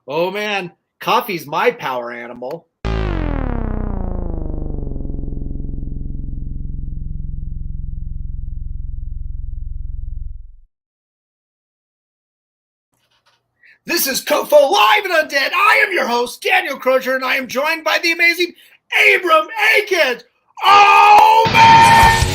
Oh man, coffee's my power animal. This is COFOH Live Undead. I am your host, Daniel Crosier, and I am joined by the amazing Abrahm Akin. Oh man!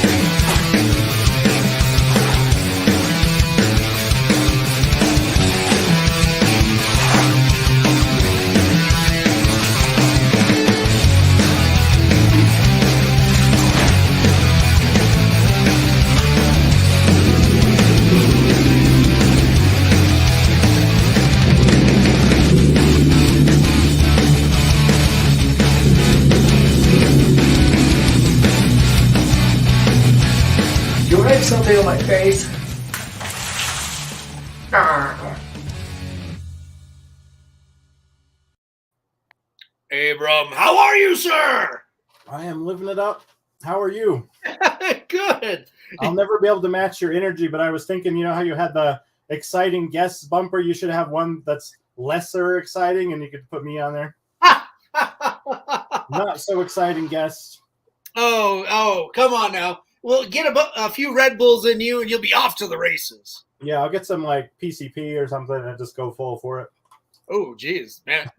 You have something on my face. Abrahm, how are you, sir? I am living it up. How are you? Good. I'll never be able to match your energy, but I was thinking, you know how you had the exciting guests bumper? You should have one that's lesser exciting, and you could put me on there. Not so exciting guests. Oh, come on now. Well, get a few Red Bulls in you, and you'll be off to the races. Yeah, I'll get some like PCP or something and just go full for it. Oh, geez, man,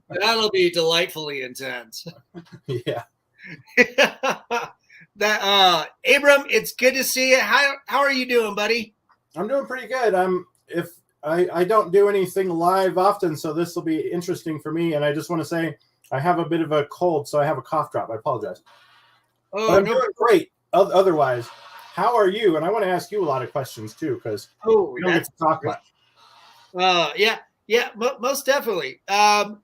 that'll be delightfully intense. Yeah. Abram, it's good to see you. How are you doing, buddy? I'm doing pretty good. I don't do anything live often, so this will be interesting for me. And I just want to say I have a bit of a cold, so I have a cough drop. I apologize. Oh, but I'm doing great. Otherwise, how are you? And I want to ask you a lot of questions too, because we don't get to talk much. Yeah, most definitely. Abram,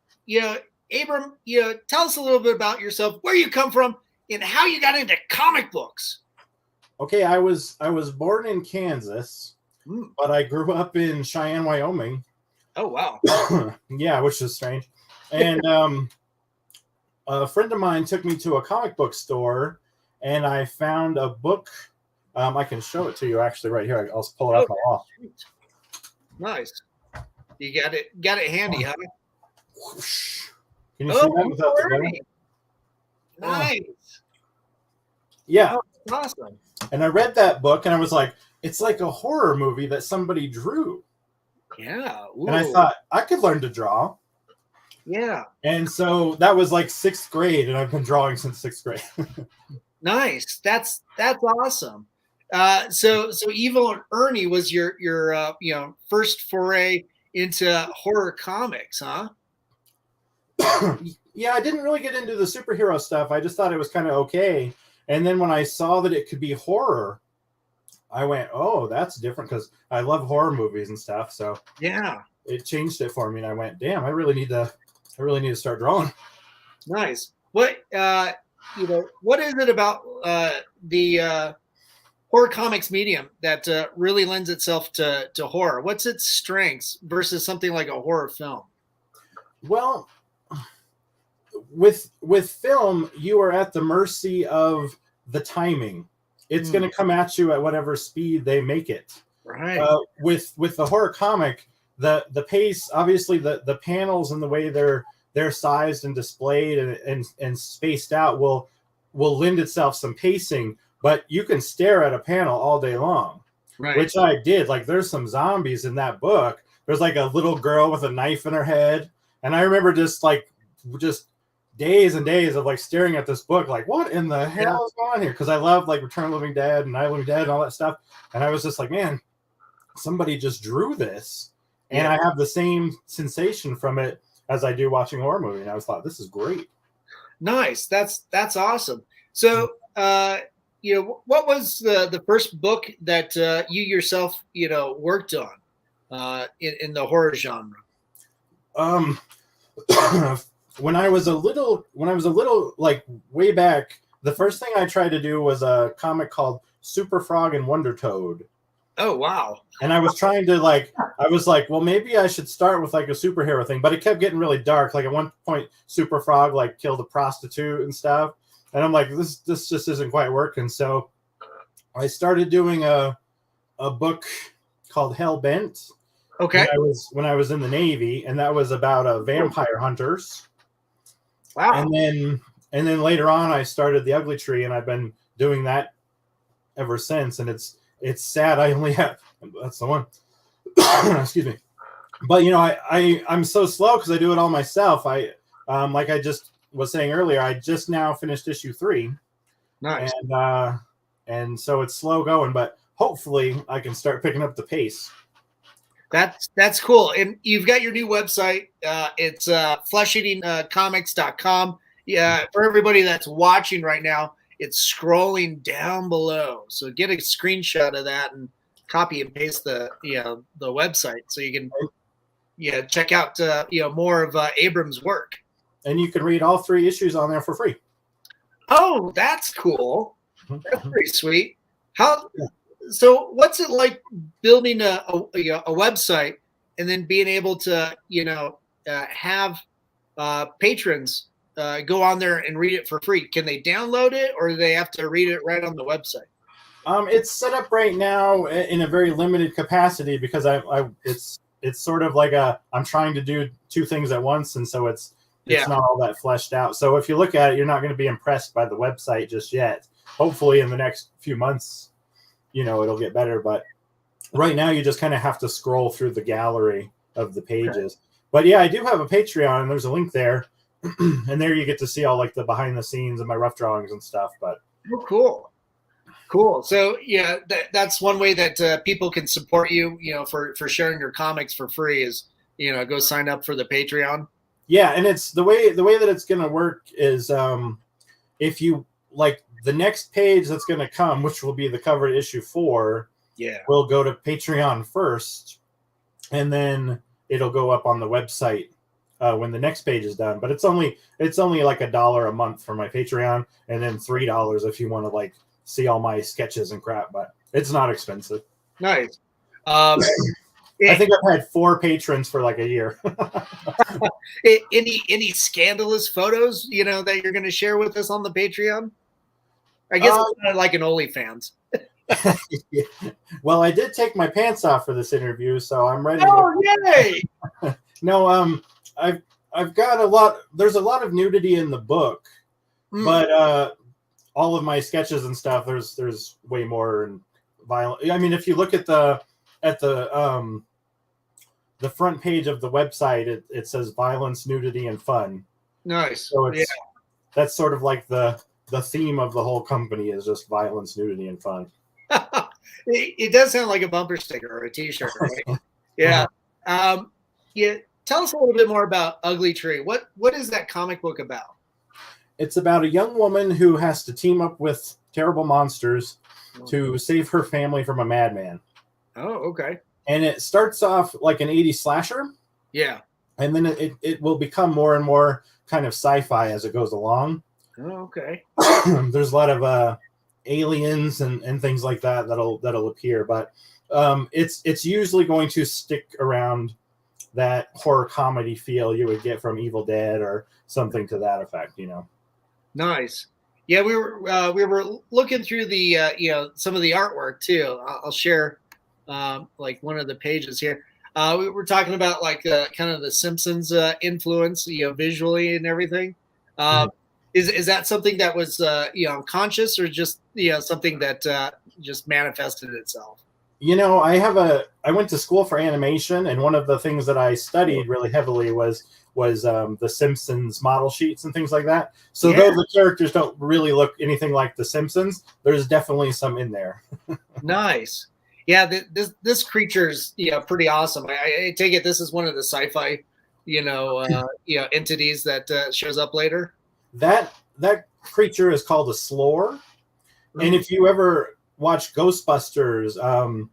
tell us a little bit about yourself, where you come from, and how you got into comic books. Okay, I was born in Kansas, but I grew up in Cheyenne, Wyoming. Oh wow. Yeah, which is strange. And a friend of mine took me to a comic book store, and I found a book. I can show it to you actually right here. I'll pull it off my wall. Nice. You got it handy, huh? Can you see that without the glare? Nice. Yeah. Oh, awesome. And I read that book, and I was like, it's like a horror movie that somebody drew. Yeah. Ooh. And I thought, I could learn to draw. Yeah. And so that was like 6th grade, and I've been drawing since 6th grade. Nice. That's awesome. So Evil and Ernie was your first foray into horror comics, huh? Yeah, I didn't really get into the superhero stuff. I just thought it was kind of okay. And then when I saw that it could be horror, I went, "Oh, that's different," because I love horror movies and stuff. So yeah, it changed it for me, and I went, "Damn, I really need to start drawing." Nice. What what is it about the horror comics medium that really lends itself to horror? What's its strengths versus something like a horror film? Well, with film, you are at the mercy of the timing. It's going to come at you at whatever speed they make it. Right. With the horror comic, the pace, obviously the panels and the way they're sized and displayed and spaced out will lend itself some pacing, but you can stare at a panel all day long. Right. Which I did. Like, there's some zombies in that book. There's like a little girl with a knife in her head. And I remember just days and days of like staring at this book, like, what in the hell is going on here? Because I love like Return of the Living Dead and Night of the Living Dead and all that stuff. And I was just like, man, somebody just drew this. And I have the same sensation from it as I do watching a horror movie. And I was thought, this is great. Nice. That's awesome. So, what was the first book that you yourself, worked on in the horror genre? When I was a little, like way back, the first thing I tried to do was a comic called Super Frog and Wonder Toad. Oh, wow. And I was trying to I was like, well, maybe I should start with like a superhero thing, but it kept getting really dark. Like at one point, Super Frog like killed a prostitute and stuff. And I'm like, this just isn't quite working. So I started doing a book called Hell Bent. Okay. when I was in the Navy, and that was about vampire hunters. Wow. And then later on, I started the Ugly Tree, and I've been doing that ever since. And it's sad. I only have that's the one. Excuse me. But I'm so slow because I do it all myself. Like I just was saying earlier, I just now finished issue 3. Nice. And so it's slow going, but hopefully I can start picking up the pace. That's cool. And you've got your new website. It's flesheatingcomics.com. Yeah, for everybody that's watching right now, it's scrolling down below. So get a screenshot of that and copy and paste the website so you can check out more of Abram's work. And you can read all 3 issues on there for free. Oh, that's cool. That's pretty sweet. So what's it like building a website and then being able to have patrons go on there and read it for free? Can they download it, or do they have to read it right on the website? It's set up right now in a very limited capacity because it's sort of like I'm trying to do 2 things at once, and so it's not all that fleshed out. So if you look at it, you're not going to be impressed by the website just yet. Hopefully in the next few months, it'll get better. But right now you just kind of have to scroll through the gallery of the pages. Okay. But yeah, I do have a Patreon, and there's a link there. And there you get to see all like the behind the scenes and my rough drawings and stuff. But Cool. So yeah, that's one way that people can support you, for sharing your comics for free is, go sign up for the Patreon. Yeah. And it's the way that it's going to work is, if you like the next page that's going to come, which will be the cover to issue 4, will go to Patreon first, and then it'll go up on the website when the next page is done. But it's only like $1 a month for my Patreon, and then $3 if you want to like see all my sketches and crap. But it's not expensive. Nice. I think I've had 4 patrons for like a year. Any scandalous photos, that you're going to share with us on the Patreon? I guess it's kind of like an OnlyFans. Yeah. Well, I did take my pants off for this interview, so I'm ready. Oh, yay! No, I've got a lot. There's a lot of nudity in the book, but all of my sketches and stuff, there's way more and violent. I mean, if you look at the front page of the website, it says violence, nudity, and fun. Nice. So that's sort of like the theme of the whole company is just violence, nudity, and fun. It does sound like a bumper sticker or a T-shirt, right? Yeah. Tell us a little bit more about Ugly Tree. What is that comic book about? It's about a young woman who has to team up with terrible monsters to save her family from a madman. Oh, okay. And it starts off like an 80s slasher. Yeah. And then it will become more and more kind of sci-fi as it goes along. Oh, okay. There's a lot of aliens and things like that'll appear, but it's usually going to stick around that horror comedy feel you would get from Evil Dead or something to that effect, Nice. Yeah, we were looking through the some of the artwork too. I'll share like one of the pages here. We were talking about like kind of the Simpsons influence, visually and everything. Is that something that was conscious, or just something that just manifested itself? I went to school for animation, and one of the things that I studied really heavily was the Simpsons model sheets and things like that. So though the characters don't really look anything like the Simpsons, there's definitely some in there. Nice. Yeah, this creature's pretty awesome. I take it this is one of the sci-fi entities that shows up later. That creature is called a slore, and if you ever watch Ghostbusters,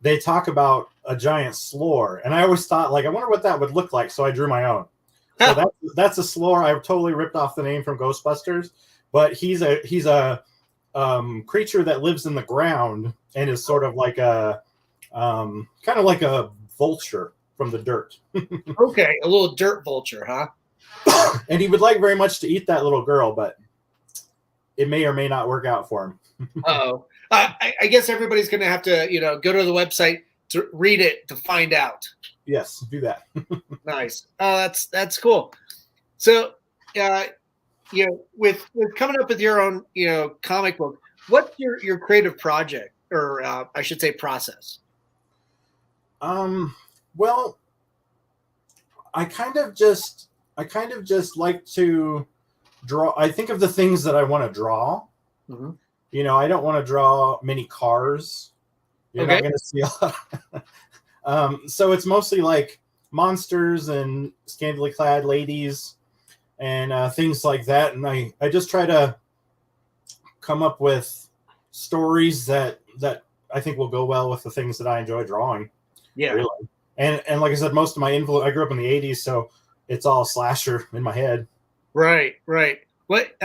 they talk about a giant slore, and I always thought, like, I wonder what that would look like, so I drew my own. So that's a slore. I totally ripped off the name from Ghostbusters, but he's a creature that lives in the ground and is sort of like a kind of like a vulture from the dirt. Okay, a little dirt vulture, huh? And he would like very much to eat that little girl, but it may or may not work out for him. Uh-oh. I guess everybody's going to have to, go to the website, to read it to find out. Yes, do that. Nice. Oh, that's cool. So, with coming up with your own, comic book, what's your creative project, or I should say process? Well, I kind of just like to draw. I think of the things that I want to draw. Mm-hmm. I don't want to draw many cars. You're not going to see a lot. So it's mostly like monsters and scantily clad ladies and things like that. And I just try to come up with stories that I think will go well with the things that I enjoy drawing. Yeah. Really. And like I said, most of my influence, I grew up in the 80s, so it's all slasher in my head. Right. What,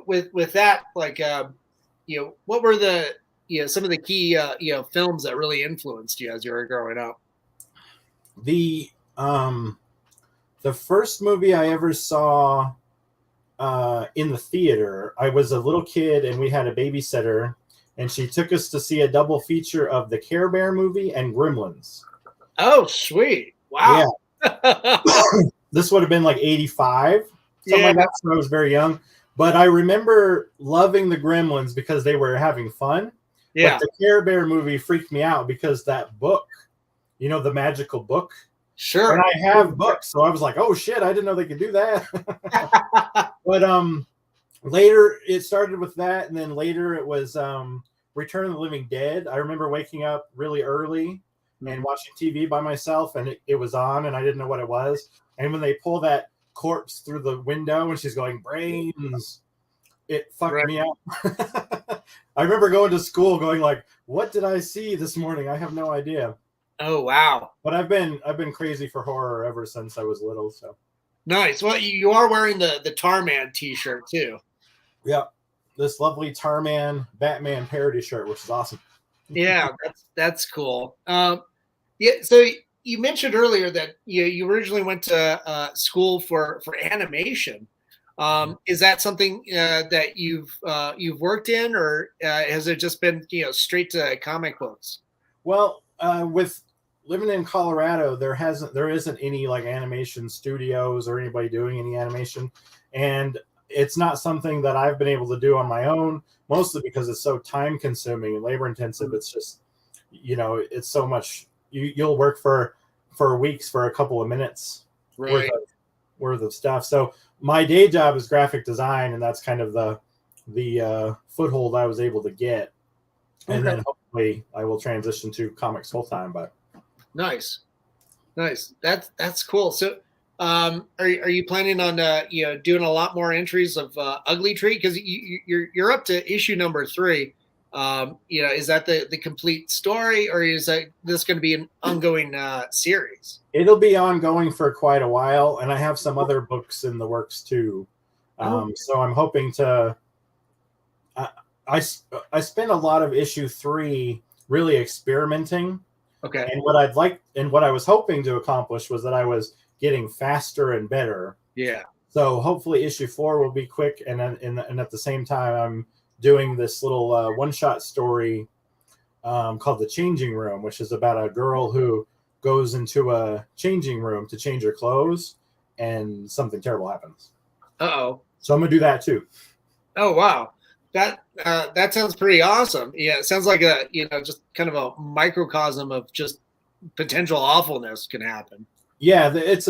with that, like, what were the, some of the key, films that really influenced you as you were growing up? The first movie I ever saw in the theater, I was a little kid and we had a babysitter, and she took us to see a double feature of the Care Bear movie and Gremlins. Oh, sweet. Wow. Yeah. This would have been like 85, something like that. So I was very young. But I remember loving the Gremlins because they were having fun. Yeah. But the Care Bear movie freaked me out because that book, the magical book. Sure. And I have books. So I was like, oh shit, I didn't know they could do that. But later it started with that. And then later it was Return of the Living Dead. I remember waking up really early and watching TV by myself, and it was on, and I didn't know what it was. And when they pull that corpse through the window and she's going, brains, it fucked me up. I remember going to school going like, what did I see this morning? I have no idea. Oh, wow. But I've been crazy for horror ever since I was little. So nice. Well, you are wearing the Tarman t-shirt too. Yeah. This lovely Tarman Batman parody shirt, which is awesome. Yeah, that's cool. Yeah, so you mentioned earlier that you originally went to school for animation. Is that something that you've worked in, or has it just been straight to comic books? Well, with living in Colorado, there isn't any like animation studios or anybody doing any animation, and it's not something that I've been able to do on my own, mostly because it's so time consuming and labor intensive. It's just it's so much. You'll work for weeks for a couple of minutes worth of stuff. So my day job is graphic design, and that's kind of the foothold I was able to get. And then hopefully I will transition to comics full time. But nice. That's cool. So are you planning on doing a lot more entries of Ugly Tree, because you're up to issue number 3? Is that the complete story, or is this going to be an ongoing series? It'll be ongoing for quite a while, and I have some other books in the works too. So I'm hoping to. I spent a lot of issue 3 really experimenting. Okay. And what I was hoping to accomplish was that I was getting faster and better. Yeah. So hopefully issue 4 will be quick, and at the same time I'm doing this little one-shot story called The Changing Room, which is about a girl who goes into a changing room to change her clothes, and something terrible happens. Uh-oh. So I'm gonna do that too. Oh, wow. That sounds pretty awesome. Yeah, it sounds like a just kind of a microcosm of just potential awfulness can happen. Yeah, it's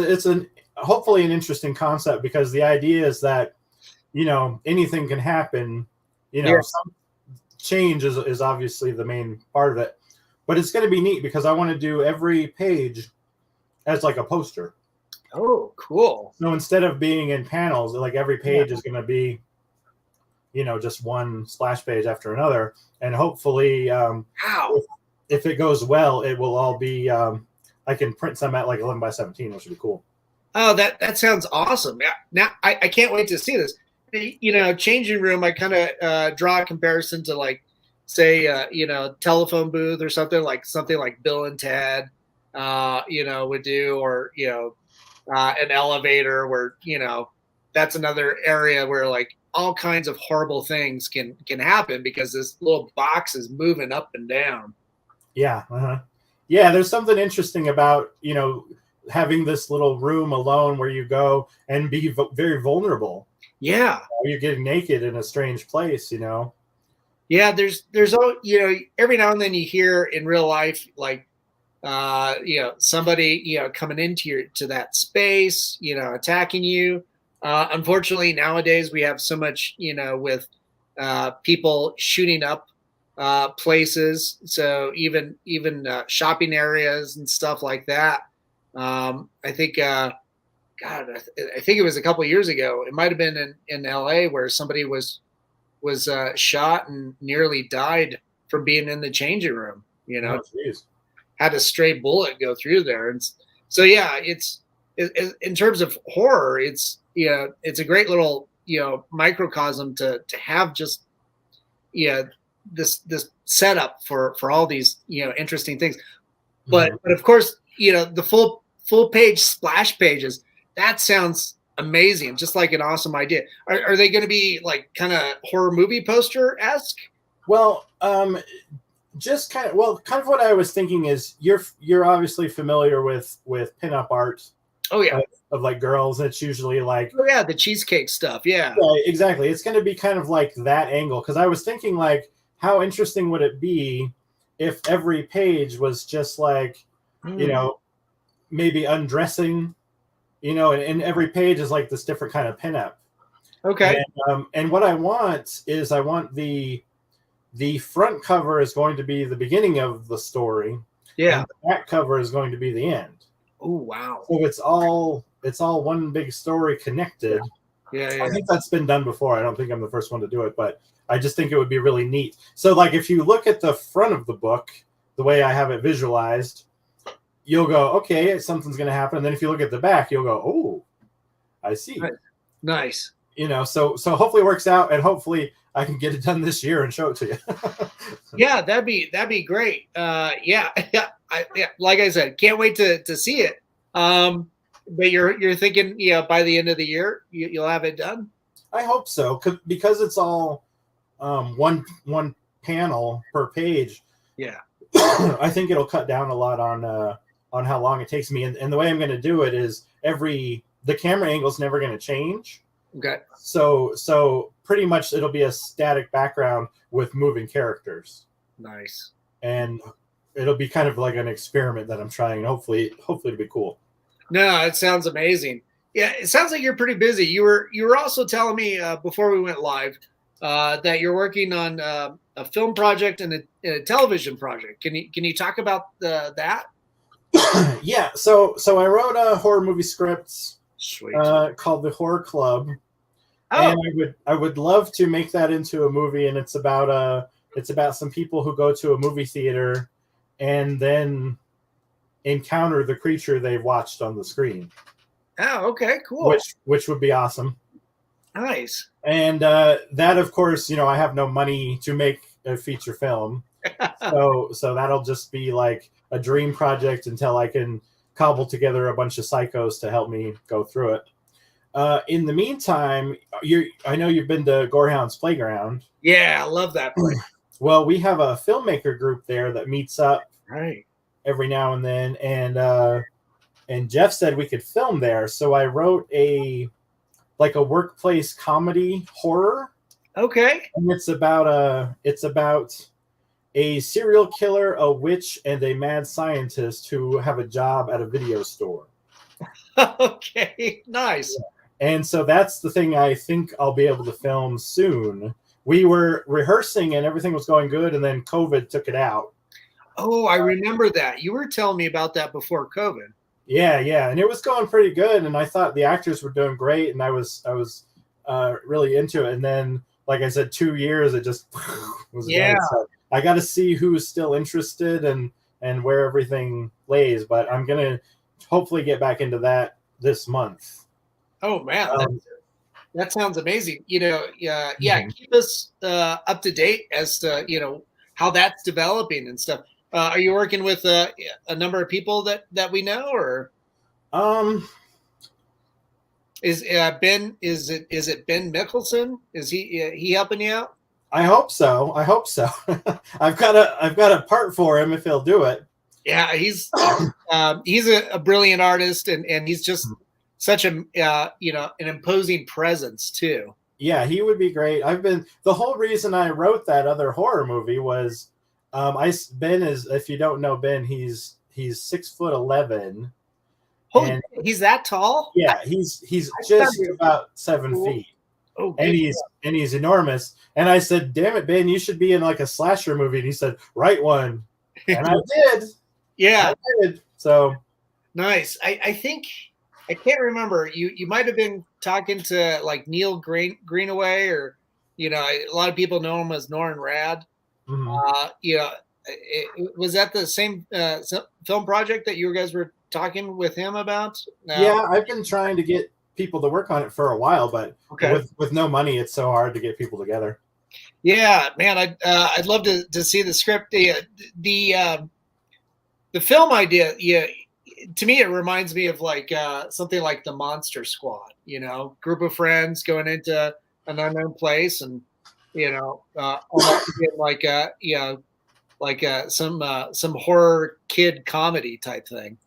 hopefully an interesting concept, because the idea is that anything can happen. Some change is obviously the main part of it, but it's going to be neat because I want to do every page as like a poster. Oh, cool. So instead of being in panels, like every page is going to be just one splash page after another, and hopefully if it goes well, it will all be I can print some at like 11 by 17, which would be cool. Oh, that sounds awesome. Yeah. Now I can't wait to see this. Changing room, I kind of draw a comparison to, like, say telephone booth or something like Bill and Ted would do, or an elevator where that's another area where like all kinds of horrible things can happen because this little box is moving up and down. Yeah. Yeah, there's something interesting about, having this little room alone where you go and be very vulnerable. Yeah. You're getting naked in a strange place, Yeah, there's all, every now and then you hear in real life, like, somebody, coming to that space, attacking you. Unfortunately, nowadays we have so much, with people shooting up places. So even shopping areas and stuff like that. I think, God, I think it was a couple of years ago. It might have been in LA where somebody was shot and nearly died from being in the changing room. Oh, geez. Had a stray bullet go through there, and so yeah, it's in terms of horror, it's it's a great little microcosm to have just this setup for all these interesting things. But of course, the full page splash pages, that sounds amazing, just like an awesome idea. Are they going to be like kind of horror movie poster-esque? Well, just kind of what I was thinking is you're obviously familiar with pinup art. Oh yeah, of like girls. It's usually like, oh yeah, the cheesecake stuff. Yeah, exactly. It's going to be kind of like that angle, because I was thinking, like, how interesting would it be if every page was just like, maybe undressing, and every page is like this different kind of pinup. Okay. And what I want is the front cover is going to be the beginning of the story. Yeah. And the back cover is going to be the end. Oh, wow. So it's all one big story connected. Yeah. I think that's been done before. I don't think I'm the first one to do it, but I just think it would be really neat. So, like, if you look at the front of the book, the way I have it visualized, you'll go, okay, something's going to happen. And then if you look at the back, you'll go, oh, I see. Nice. So hopefully it works out, and hopefully I can get it done this year and show it to you. Yeah, that'd be great. Yeah. Like I said, can't wait to see it. But you're thinking, by the end of the year, you'll have it done. I hope so, because it's all one panel per page. Yeah. I think it'll cut down a lot on how long it takes me, and the way I'm going to do it is the camera angle's never going to change. Okay. So pretty much it'll be a static background with moving characters. Nice. And it'll be kind of like an experiment that I'm trying. Hopefully it'll be cool. No, it sounds amazing. Yeah, it sounds like you're pretty busy. You were also telling me before we went live that you're working on a film project and a television project. Can you talk about that? Yeah. So I wrote a horror movie script. Sweet. Called The Horror Club. Oh. And I would love to make that into a movie, and it's about some people who go to a movie theater and then encounter the creature they've watched on the screen. Oh, okay, cool. Which would be awesome. Nice. And that, of course, I have no money to make a feature film, so that'll just be like a dream project until I can cobble together a bunch of psychos to help me go through it. In the meantime, I know you've been to Gorehound's Playground. Yeah, I love that place. Well, we have a filmmaker group there that meets up every now and then, and Jeff said we could film there. So I wrote a workplace comedy horror. Okay. And it's about a serial killer, a witch, and a mad scientist who have a job at a video store. Okay, nice. Yeah. And so that's the thing I think I'll be able to film soon. We were rehearsing and everything was going good, and then COVID took it out. Oh, I remember that. You were telling me about that before COVID. Yeah, and it was going pretty good, and I thought the actors were doing great, and I was really into it. And then, like I said, 2 years it just was done. So I got to see who's still interested and where everything lays. But I'm gonna hopefully get back into that this month. Oh man, that sounds amazing. Keep us up to date as to how that's developing and stuff. Are you working with a number of people that we know, or is it Ben Mickelson? Is he helping you out? I hope so. I've got a part for him if he'll do it. Yeah, he's a brilliant artist, and he's just such a an imposing presence too. Yeah, he would be great. The whole reason I wrote that other horror movie was Ben is, if you don't know Ben, he's 6'11", Holy, and he's that tall? yeah, he's just about 7 feet. Oh, and he's enormous. And I said, "Damn it, Ben, you should be in like a slasher movie." And he said, "Write one," and I did. Yeah, I did. So nice. I think I can't remember. You might have been talking to like Neil Greenaway, or a lot of people know him as Norrin Rad. Was that the same film project that you guys were talking with him about? Yeah, I've been trying to get people to work on it for a while, but with no money, it's so hard to get people together. Yeah, man, I'd love to see the script. The film idea, yeah, to me it reminds me of like something like the Monster Squad. Group of friends going into an unknown place, and almost like some horror kid comedy type thing.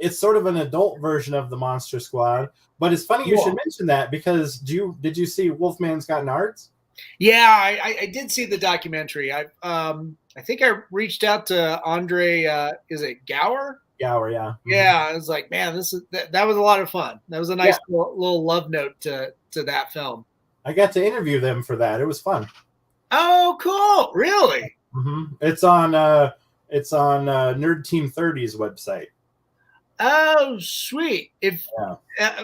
It's sort of an adult version of the Monster Squad, but it's funny you should mention that, because did you see Wolfman's Got Nards? Yeah, I did see the documentary. I think I reached out to Andre. Is it Gower? Gower, yeah. Yeah, I was like, man, that was a lot of fun. That was a nice little love note to that film. I got to interview them for that. It was fun. Oh, cool! Really? Mm-hmm. It's on Nerd Team 30's website. Oh, sweet!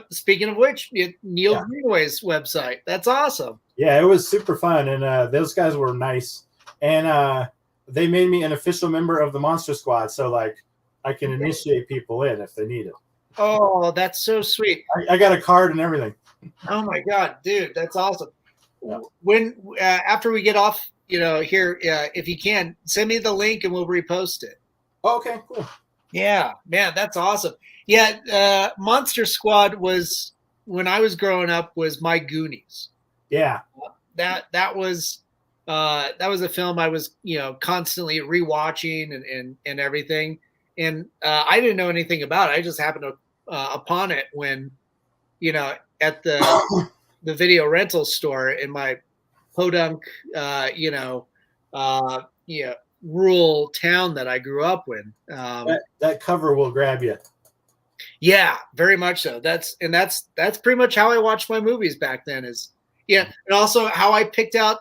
Speaking of which, Neil Greenaway's website. That's awesome. Yeah, it was super fun, and those guys were nice, and they made me an official member of the Monster Squad, so like I can initiate people in if they need it. Oh, that's so sweet. I got a card and everything. Oh my god, dude, that's awesome. When after we get off, here, if you can, send me the link and we'll repost it. Oh, okay, cool. Yeah, man, that's awesome. Yeah, Monster Squad was, when I was growing up, was my Goonies. Yeah, that was a film I was constantly rewatching and everything, and I didn't know anything about it. I just happened upon it when at the video rental store in my podunk rural town that I grew up in. That cover will grab you. Yeah, very much so. That's pretty much how I watched my movies back then. And also how I picked out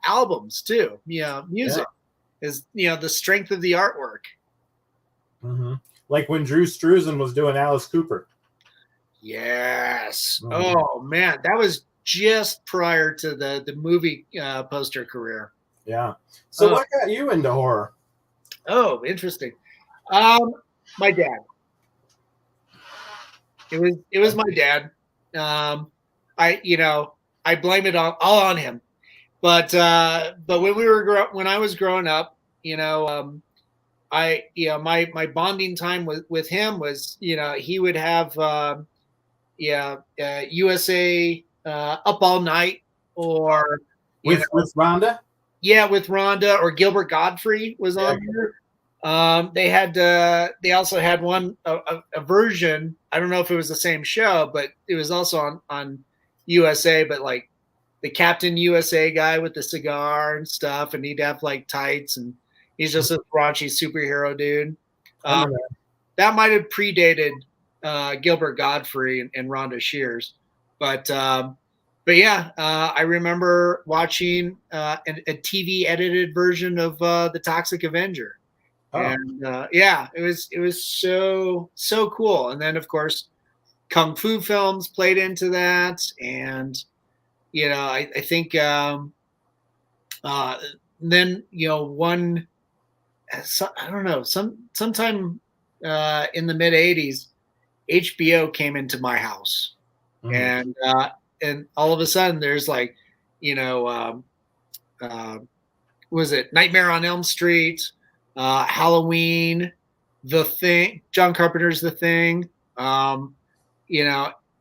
albums too. Music is the strength of the artwork. Mm-hmm. Like when Drew Struzan was doing Alice Cooper. Yes. Mm-hmm. Oh man, that was just prior to the movie poster career. Yeah. So what got you into horror? Oh, interesting. My dad. It was my dad. I blame it all on him. But when I was growing up, my bonding time with him was, he would have USA Up All Night, or with Rhonda. Yeah, with Rhonda, or Gilbert Godfrey was on there. They also had a version. I don't know if it was the same show, but it was also on USA. But like the Captain USA guy with the cigar and stuff, and he'd have like tights, and he's just a raunchy superhero dude. That might have predated Gilbert Godfrey and Rhonda Shears, but yeah, I remember watching a TV edited version of the Toxic Avenger. Oh. And it was so cool. And then of course, kung fu films played into that, and I think then one, I don't know, sometime in the mid '80s, HBO came into my house, and all of a sudden there's like, was it Nightmare on Elm Street, Halloween, The Thing, John Carpenter's The Thing,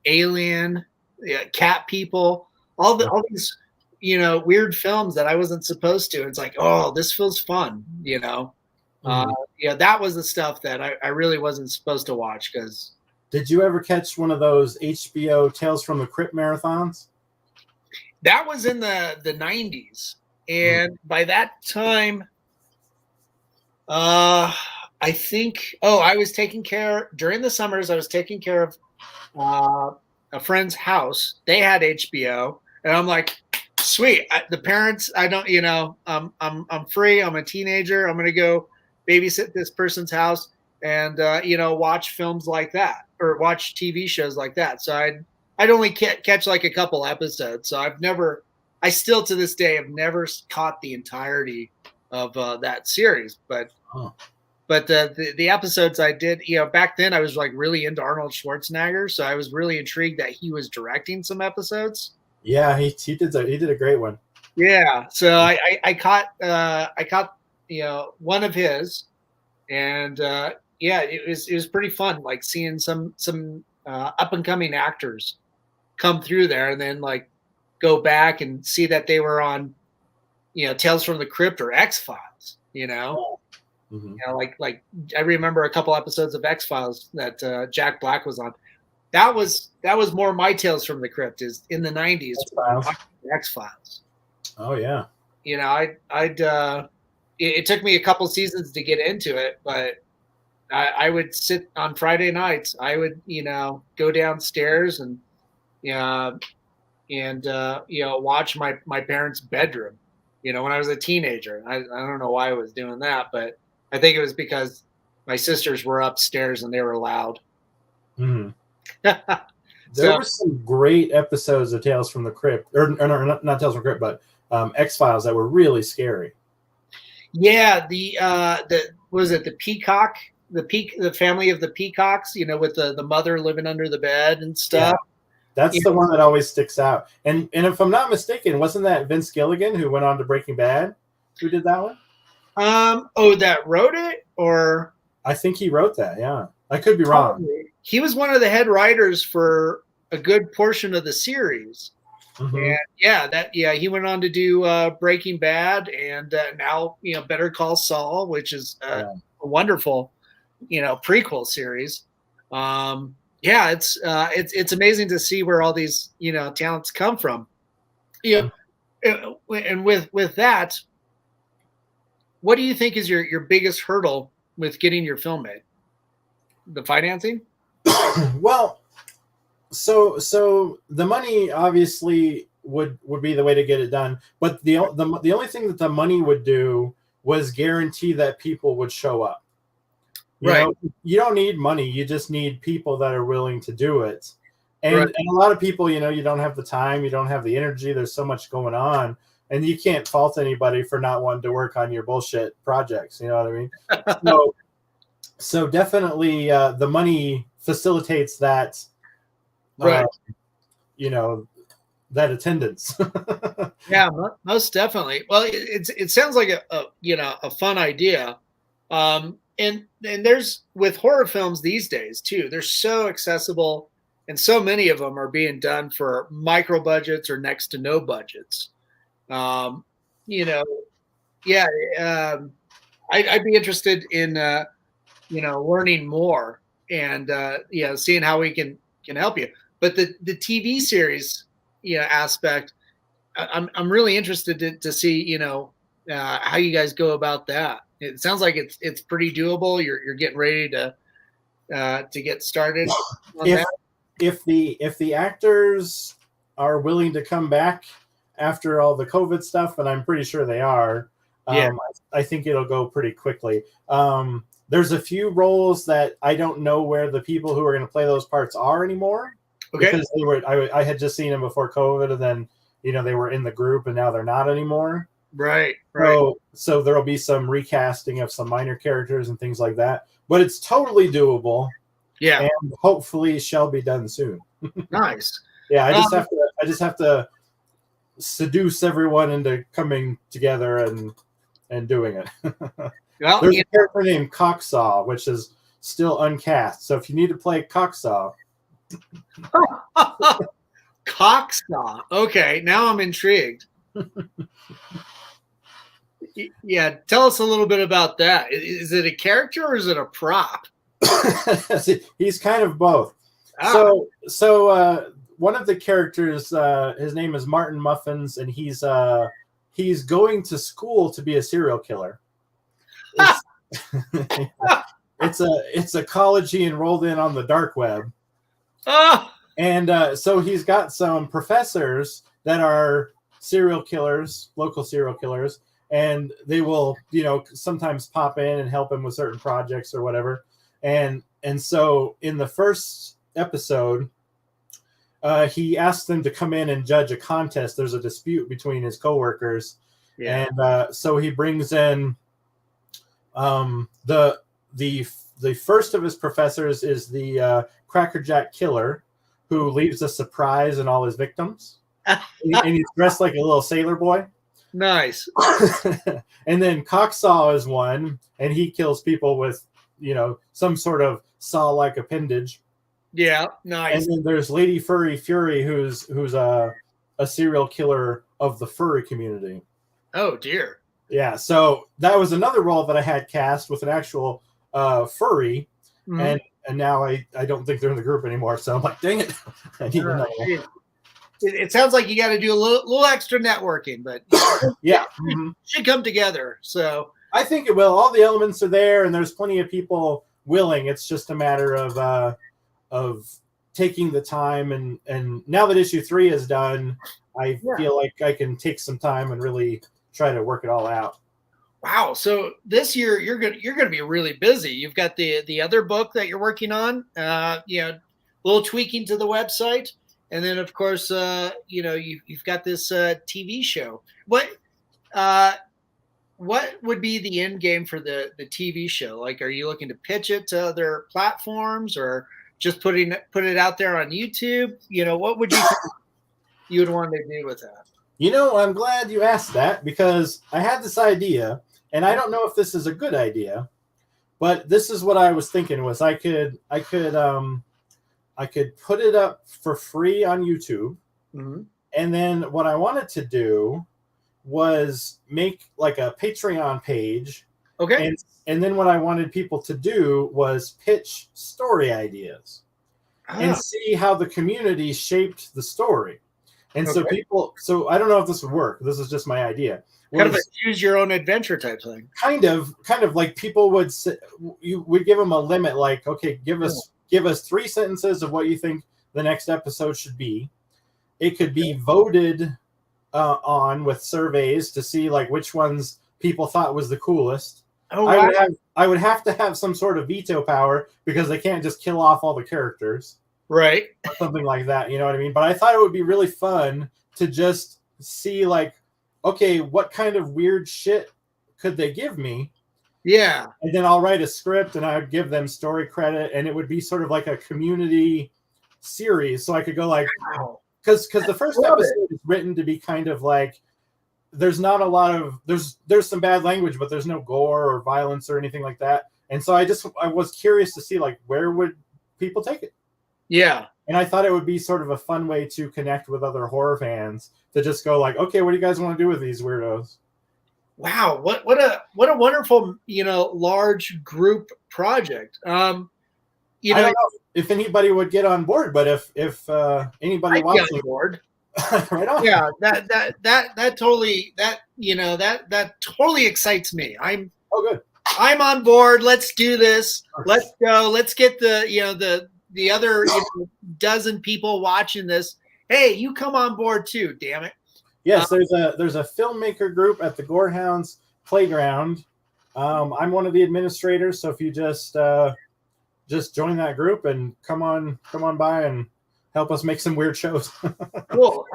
Alien, Cat People, all these, weird films that I wasn't supposed to. It's like, oh, this feels fun, Yeah, that was the stuff that I really wasn't supposed to watch because. Did you ever catch one of those HBO Tales from the Crypt marathons? That was in the 90s. And by that time, I think, I was taking care, during the summers, I was taking care of a friend's house. They had HBO. And I'm like, sweet. The parents, I don't, I'm free. I'm a teenager. I'm going to go babysit this person's house and, watch films like that or watch TV shows like that. So I'd only catch like a couple episodes. So I still to this day have never caught the entirety of that series. But the episodes I did, back then I was like really into Arnold Schwarzenegger. So I was really intrigued that he was directing some episodes. Yeah, he did a great one. Yeah. So I caught one of his, and it was pretty fun, like seeing some up and coming actors come through there, and then like go back and see that they were on, Tales from the Crypt or X-Files. Like I remember a couple episodes of X-Files that Jack Black was on. That was more my Tales from the Crypt is in the 90s. X-Files. Oh yeah. It took me a couple seasons to get into it, but I would sit on Friday nights. I would, go downstairs and watch my parents' bedroom, when I was a teenager. I don't know why I was doing that, but I think it was because my sisters were upstairs and they were loud. There were some great episodes of Tales from the Crypt, or not Tales from the Crypt, but X-Files that were really scary. Yeah, the Peacock, the family of the Peacocks, with the mother living under the bed and stuff. Yeah. That's the one that always sticks out. And if I'm not mistaken, wasn't that Vince Gilligan who went on to Breaking Bad? Who did that one? That wrote it, or I think he wrote that. Yeah, I could be wrong. He was one of the head writers for a good portion of the series. And he went on to do Breaking Bad and now Better Call Saul, which is a wonderful prequel series. It's amazing to see where all these talents come from. And with that, what do you think is your biggest hurdle with getting your film made? The financing? Well, so the money obviously would be the way to get it done, but the only thing that the money would do was guarantee that people would show up. You don't need money, you just need people that are willing to do it. And a lot of people, you don't have the time, you don't have the energy, there's so much going on, and you can't fault anybody for not wanting to work on your bullshit projects, you know what I mean? So definitely the money facilitates that that attendance. Yeah, most definitely. Well, it sounds like a fun idea. And there's, with horror films these days too, they're so accessible and so many of them are being done for micro budgets or next to no budgets. I'd be interested in learning more and seeing how we can help you. But the TV series aspect, I'm really interested to see how you guys go about that. It sounds like it's pretty doable. You're getting ready to get started on that. If the actors are willing to come back after all the COVID stuff, and I'm pretty sure they are, I think it'll go pretty quickly. There's a few roles that I don't know where the people who are going to play those parts are anymore. Okay. Because they were, I had just seen them before COVID, and then they were in the group, and now they're not anymore. Right. So there'll be some recasting of some minor characters and things like that, but it's totally doable. Yeah, and hopefully shall be done soon. Nice. Yeah, I just have to seduce everyone into coming together and doing it. Well, there's a character named Cocksaw, which is still uncast. So if you need to play Cocksaw. Cocksaw. Okay, now I'm intrigued. Yeah, tell us a little bit about that. Is it a character or is it a prop? He's kind of both. Ah. So one of the characters, his name is Martin Muffins, and he's going to school to be a serial killer. It's a college he enrolled in on the dark web. Oh. And so he's got some professors that are serial killers, local serial killers, and they will, sometimes pop in and help him with certain projects or whatever. And so in the first episode, he asked them to come in and judge a contest. There's a dispute between his coworkers. Yeah. And so he brings in the first of his professors is the Crackerjack Killer, who leaves a surprise in all his victims. And he's dressed like a little sailor boy. Nice. And then Cocksaw is one, and he kills people with, some sort of saw-like appendage. Yeah, nice. And then there's Lady Furry Fury, who's a serial killer of the furry community. Oh dear. Yeah, so that was another role that I had cast with an actual furry, and now I don't think they're in the group anymore. So I'm like, dang it, I need another one. It sounds like you got to do a little extra networking, but yeah, should come together. So I think it will. All the elements are there, and there's plenty of people willing. It's just a matter of taking the time, and now that issue 3 is done, I feel like I can take some time and really try to work it all out. Wow! So this year you're gonna be really busy. You've got the other book that you're working on. A little tweaking to the website. And then, of course, you've got this TV show. What would be the end game for the TV show? Like, are you looking to pitch it to other platforms, or just put it out there on YouTube? What would you would want to do with that? I'm glad you asked that, because I had this idea, and I don't know if this is a good idea, but this is what I was thinking was I could put it up for free on YouTube. And then what I wanted to do was make like a Patreon page. Okay. And then what I wanted people to do was pitch story ideas and see how the community shaped the story. And so I don't know if this would work. This is just my idea. Kind of a choose your own adventure type thing. Kind of like people would say, you would give them a limit, like, okay, give us 3 sentences of what you think the next episode should be. It could be voted on with surveys to see like which ones people thought was the coolest. Oh, wow. I would have to have some sort of veto power, because they can't just kill off all the characters. Right. Or something like that. You know what I mean? But I thought it would be really fun to just see like, okay, what kind of weird shit could they give me? Yeah. And then I'll write a script and I would give them story credit, and it would be sort of like a community series. So I could go like, because the first episode is written to be kind of like, there's not a lot of, there's some bad language, but there's no gore or violence or anything like that. And so I was curious to see like, where would people take it? Yeah. And I thought it would be sort of a fun way to connect with other horror fans, to just go like, okay, what do you guys want to do with these weirdos? Wow, what a wonderful, large group project. I don't know if anybody would get on board, but if anybody wants on board, right on. Yeah, that totally excites me. I'm on board. Let's do this. Let's go. Let's get the other dozen people watching this. Hey, you come on board too, damn it. Yes, there's a filmmaker group at the Gorehounds Playground. I'm one of the administrators, so if you just join that group and come on by and help us make some weird shows. Cool.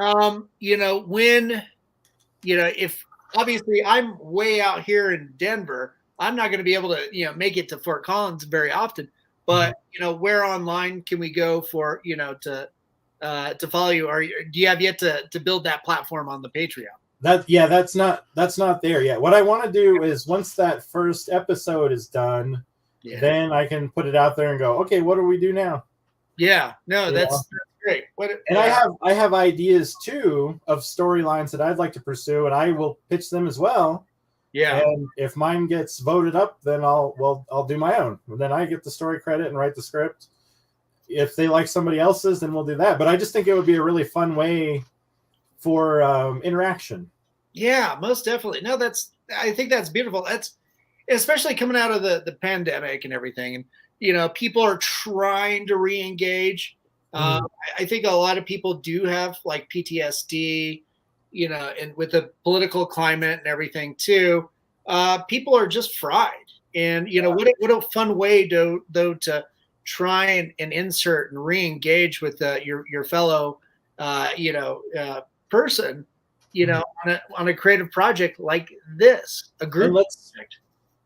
If obviously I'm way out here in Denver, I'm not going to be able to make it to Fort Collins very often. But where online can we go for to follow you? Or do you have yet to build that platform on the Patreon? That's not there yet. What I want to do is, once that first episode is done, then I can put it out there and go, okay, what do we do now? Yeah, no, that's great. I have ideas too of storylines that I'd like to pursue, and I will pitch them as well. Yeah. And if mine gets voted up, then I'll do my own. And then I get the story credit and write the script. If they like somebody else's, then we'll do that. But I just think it would be a really fun way for interaction. Yeah, most definitely. No, I think that's beautiful. That's especially coming out of the pandemic and everything. And, you know, people are trying to re-engage. I think a lot of people do have like PTSD, you know, and with the political climate and everything too, people are just fried. And, you know, what a fun way though to try and insert and re-engage with your fellow, person, you know, on a creative project like this, a group project.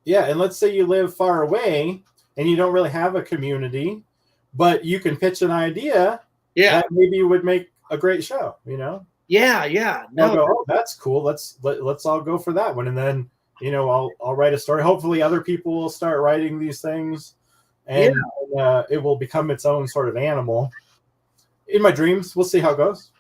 Yeah, and let's say you live far away and you don't really have a community, but you can pitch an idea that maybe would make a great show, you know? Yeah. No, go, oh, that's cool. Let's all go for that one. And then, you know, I'll write a story. Hopefully other people will start writing these things and it will become its own sort of animal. In my dreams, we'll see how it goes.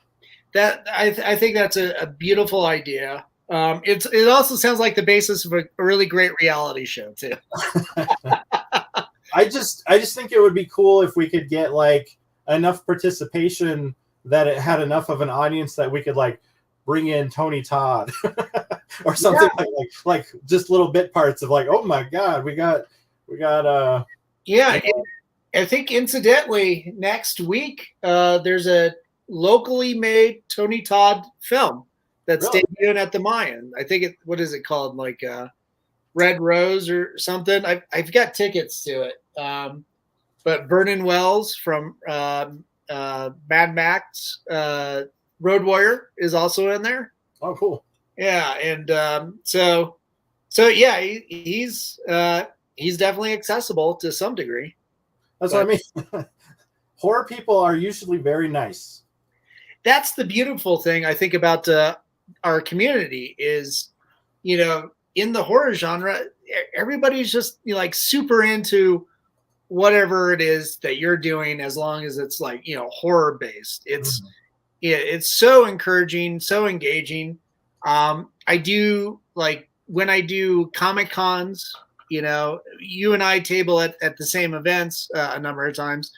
That I think that's a beautiful idea. It also sounds like the basis of a really great reality show too. I just think it would be cool if we could get like enough participation that it had enough of an audience that we could like bring in Tony Todd or something like just little bit parts of like, oh my God, we got I think incidentally next week there's a locally made Tony Todd film that's debuting at the Mayan. I think what is it called? Like Red Rose or something. I've got tickets to it. But Vernon Wells from Mad Max Road Warrior is also in there. Oh, cool. Yeah, and so yeah, he's definitely accessible to some degree. That's what I mean. Horror people are usually very nice. That's the beautiful thing I think about our community is, you know, in the horror genre, everybody's just, you know, like super into whatever it is that you're doing, as long as it's like, you know, horror based. It's so encouraging, so engaging. I do like when I do Comic Cons, you know, you and I table at the same events a number of times.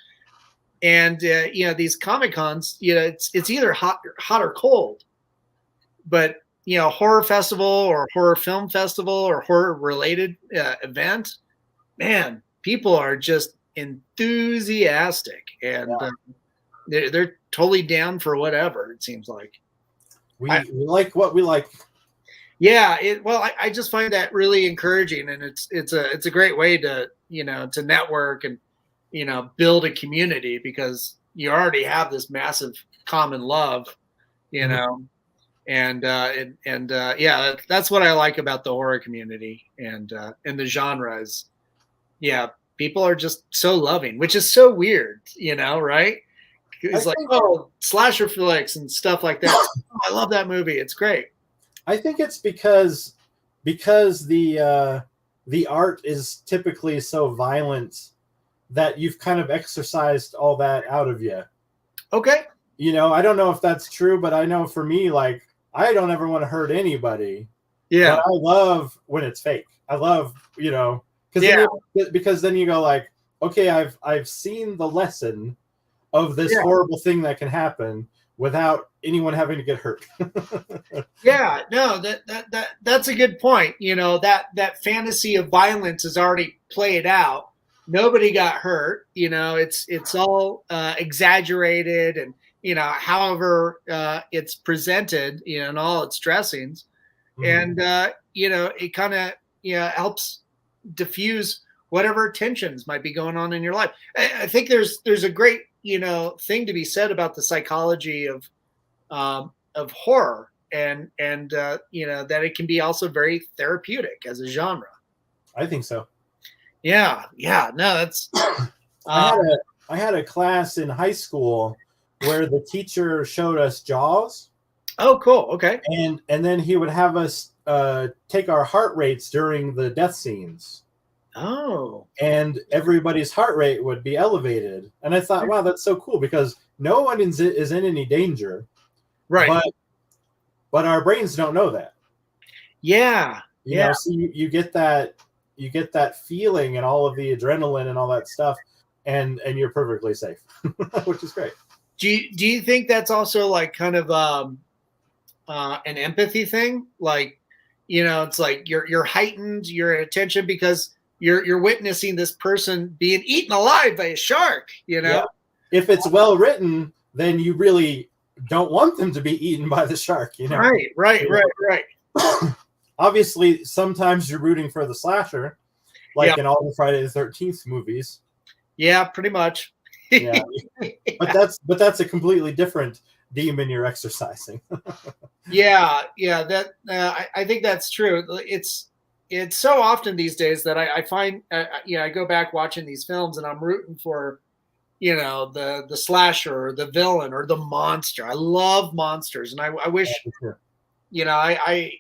And, you know, these Comic Cons, you know, it's either hot or cold, but, you know, horror festival or horror film festival or horror related event, man, people are just enthusiastic and they're totally down for whatever. It seems like we like what we like. Yeah. I just find that really encouraging, and it's a great way to, you know, to network and, you know, build a community, because you already have this massive common love, you know, and yeah, that's what I like about the horror community and the genre is, yeah, people are just so loving, which is so weird, you know, right? It's like, oh, slasher flicks and stuff like that. Oh, I love that movie. It's great. I think it's because the art is typically so violent that you've kind of exercised all that out of you. Okay. You know, I don't know if that's true, but I know for me, like, I don't ever want to hurt anybody. Yeah. But I love when it's fake. I love, you know, because then you go like, okay, I've seen the lesson of this horrible thing that can happen without anyone having to get hurt. Yeah, no, that's a good point. You know, that fantasy of violence is already played out. Nobody got hurt. You know, it's all exaggerated, and, you know, however it's presented, you know, in all its dressings, and you know, it kind of, you know, helps diffuse whatever tensions might be going on in your life. I think there's a great, you know, thing to be said about the psychology of horror, and you know, that it can be also very therapeutic as a genre. I think so. Yeah. No, that's. I had a class in high school where the teacher showed us Jaws. Oh, cool. Okay. And then he would have us take our heart rates during the death scenes. Oh. And everybody's heart rate would be elevated. And I thought, wow, that's so cool, because no one is in any danger. Right. But our brains don't know that. Yeah. You know, so you get that feeling and all of the adrenaline and all that stuff, and you're perfectly safe, which is great. Do you think that's also like kind of an empathy thing? Like, you know, it's like you're heightened your attention because you're witnessing this person being eaten alive by a shark, you know? Yeah. If it's well written, then you really don't want them to be eaten by the shark, you know? Right. Obviously, sometimes you're rooting for the slasher, like in all the Friday the 13th movies. Yeah, pretty much. Yeah. But that's a completely different demon you're exercising. Yeah, that I think that's true. It's so often these days that I find I go back watching these films and I'm rooting for, you know, the slasher or the villain or the monster. I love monsters, and I wish, you know, I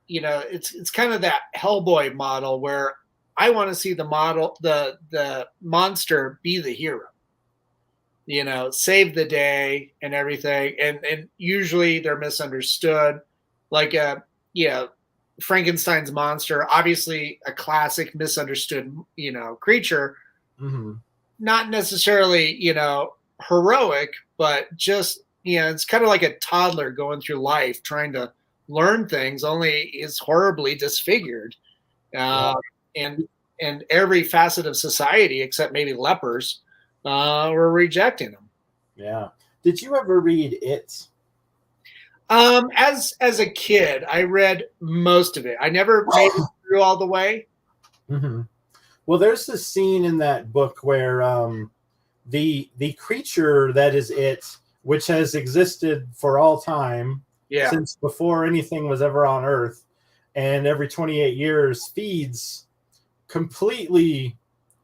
you know, it's kind of that Hellboy model where I want to see the monster be the hero, you know, save the day and everything. And usually they're misunderstood. Like Frankenstein's monster, obviously a classic misunderstood, you know, creature. Mm-hmm. Not necessarily, you know, heroic, but just, you know, it's kind of like a toddler going through life trying to learn things, only is horribly disfigured. And every facet of society, except maybe lepers, were rejecting them. Yeah. Did you ever read It? As a kid, I read most of it. I never made it through all the way. Mm-hmm. Well, there's this scene in that book where the creature that is It, which has existed for all time, since before anything was ever on Earth, and every 28 years feeds completely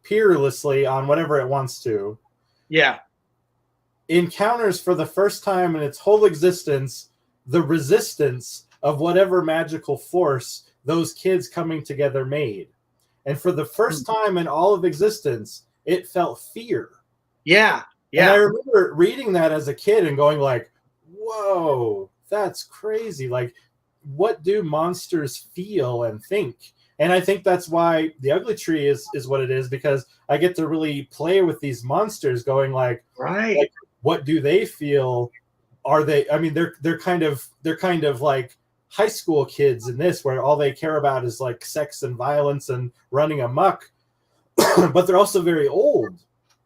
peerlessly on whatever it wants to. Yeah. Encounters for the first time in its whole existence the resistance of whatever magical force those kids coming together made. And for the first time in all of existence, it felt fear. Yeah. And I remember reading that as a kid and going like, whoa, that's crazy. Like, what do monsters feel and think? And I think that's why The Ugly Tree is what it is, because I get to really play with these monsters going like, what do they feel? Are they, I mean, they're kind of like high school kids in this, where all they care about is like sex and violence and running amok, but they're also very old.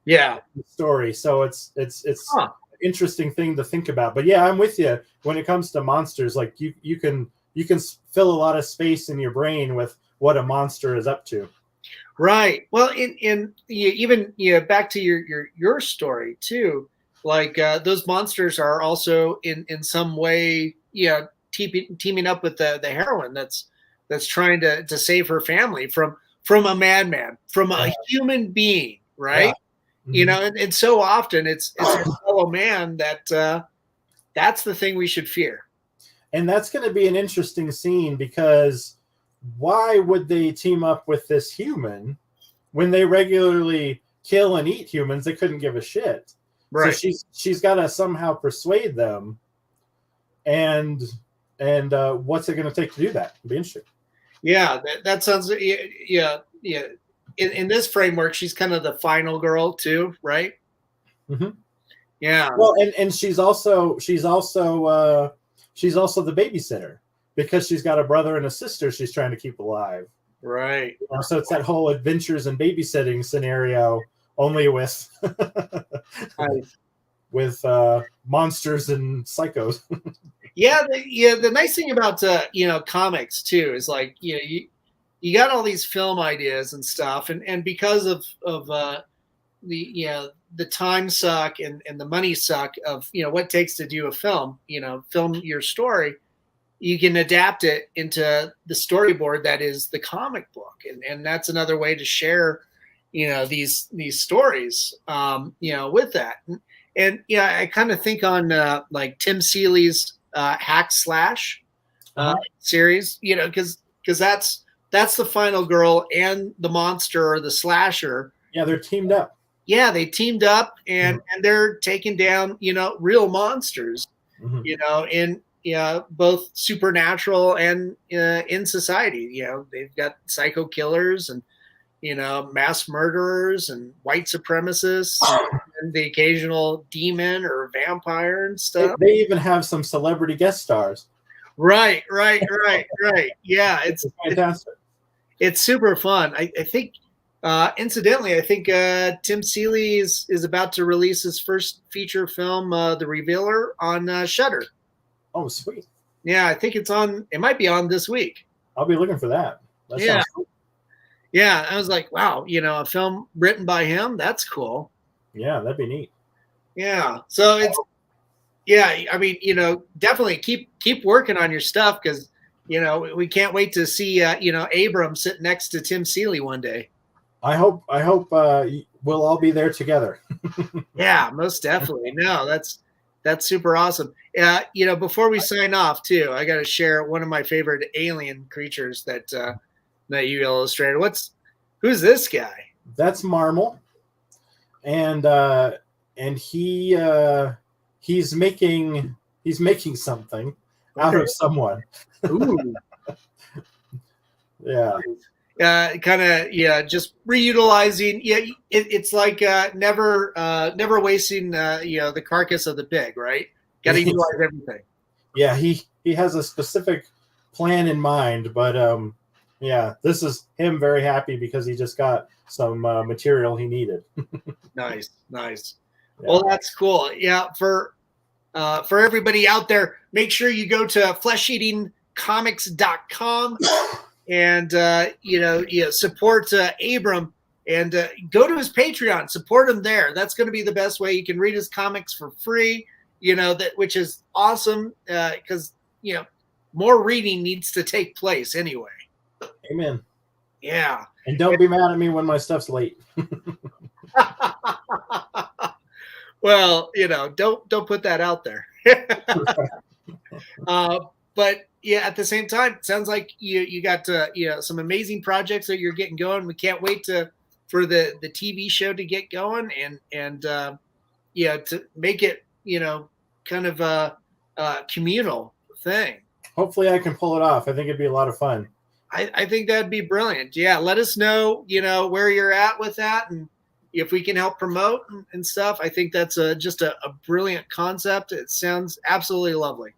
Yeah. Story. So it's an interesting thing to think about. But yeah, I'm with you when it comes to monsters. Like you can fill a lot of space in your brain with what a monster is up to. Right. Well, in even back to your story too. Like those monsters are also in some way, teaming up with the heroine that's trying to save her family from a madman, from a human being, right? Yeah. Mm-hmm. You know, and so often it's a fellow man that's the thing we should fear. And that's going to be an interesting scene, because why would they team up with this human when they regularly kill and eat humans? They couldn't give a shit. Right. So she's got to somehow persuade them. And what's it going to take to do that? It'll be interesting. Yeah, that sounds yeah. In this framework, she's kind of the final girl too, right? Mm-hmm. Yeah. Well, and she's also the babysitter, because she's got a brother and a sister she's trying to keep alive. Right. So it's that whole adventures and babysitting scenario, only with with monsters and psychos. The nice thing about comics too is, like, you got all these film ideas and stuff, and because of the time suck and the money suck of what it takes to do a film, film your story, you can adapt it into the storyboard that is the comic book, and that's another way to share these stories with that. And I kind of think on like Tim Seeley's Hack Slash series, because that's the final girl and the monster or the slasher. Yeah, they're teamed up. Yeah, they teamed up and they're taking down real monsters. both supernatural and in society. They've got psycho killers and mass murderers and white supremacists and the occasional demon or vampire and stuff. They even have some celebrity guest stars. Right. Yeah, it's fantastic. It's super fun. I think, incidentally, I think Tim Seeley is about to release his first feature film, The Revealer, on Shudder. Oh, sweet. Yeah, I think it might be on this week. I'll be looking for that. That sounds cool. Yeah, I was like, wow, a film written by him, that's cool. Yeah, that'd be neat. Yeah, so I mean, definitely keep working on your stuff because, we can't wait to see, Abrahm sit next to Tim Seeley one day. I hope we'll all be there together. Yeah, most definitely. No, that's super awesome. Before we sign off too, I got to share one of my favorite alien creatures that you illustrated. Who's this guy? That's Marmal, and he's making something out of someone. Ooh. Yeah. Just reutilizing. Yeah, it's like never wasting the carcass of the pig, right? Got to utilize everything. Yeah, he has a specific plan in mind, but yeah, this is him very happy because he just got some material he needed. Nice. Yeah. Well, that's cool. Yeah, for everybody out there, make sure you go to flesheatingcomics.com and support Abrahm and go to his Patreon, support him there. That's going to be the best way. You can read his comics for free, which is awesome because more reading needs to take place anyway. Amen. Yeah. And don't be mad at me when my stuff's late. Well, don't put that out there. But yeah, at the same time, it sounds like you got some amazing projects that you're getting going. We can't wait for the TV show to get going and to make it kind of a communal thing. Hopefully, I can pull it off. I think it'd be a lot of fun. I think that'd be brilliant. Yeah, let us know where you're at with that and if we can help promote and stuff. I think that's just a brilliant concept. It sounds absolutely lovely.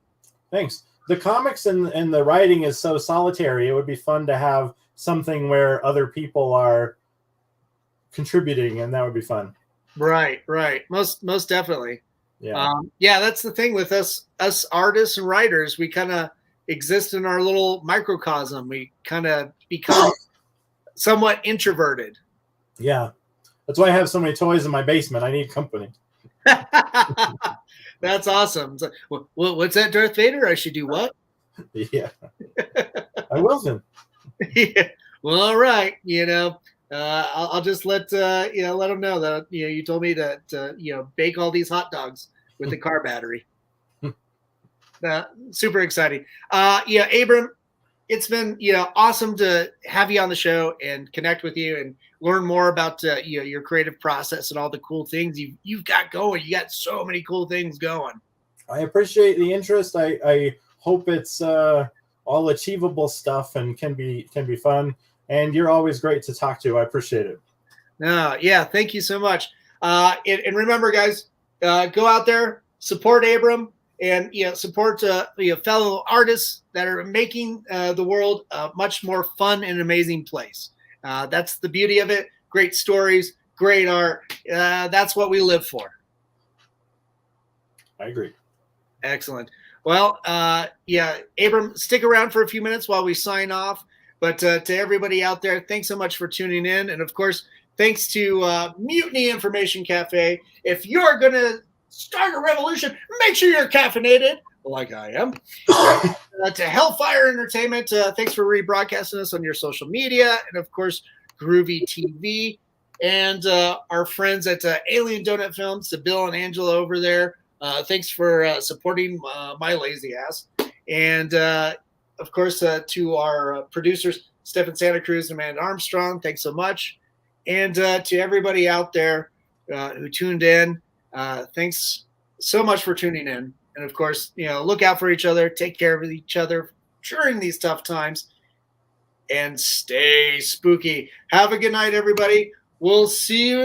Thanks. The comics and the writing is so solitary. It would be fun to have something where other people are contributing, and that would be fun. Right. Most definitely. Yeah. That's the thing with us artists and writers. We kind of exist in our little microcosm. We kind of become somewhat introverted. Yeah. That's why I have so many toys in my basement. I need company. That's awesome. It's like, what's that, Darth Vader? I should do what? Yeah. I will then. Yeah. Well, all right. I'll just let them know that you told me to bake all these hot dogs with the car battery. Super exciting. Abrahm, it's been awesome to have you on the show and connect with you and learn more about your creative process and all the cool things you've got going. You got so many cool things going. I appreciate the interest. I hope it's all achievable stuff and can be fun. And you're always great to talk to. I appreciate it. Thank you so much. And remember, guys, go out there, support Abrahm, and support fellow artists that are making the world a much more fun and amazing place. That's the beauty of it. Great stories, great art. That's what we live for. I agree. Excellent. Well, Abrahm, stick around for a few minutes while we sign off. But to everybody out there, thanks so much for tuning in. And of course, thanks to Mutiny Information Cafe. If you're going to start a revolution, make sure you're caffeinated, like I am. To Hellfire Entertainment, thanks for rebroadcasting us on your social media. And of course, Groovy TV. And our friends at Alien Donut Films, to Bill and Angela over there. Thanks for supporting my lazy ass. And of course, to our producers, Stephen Santa Cruz and Amanda Armstrong, thanks so much. And to everybody out there who tuned in, thanks so much for tuning in. And of course, look out for each other, take care of each other during these tough times, and stay spooky. Have a good night, everybody. We'll see you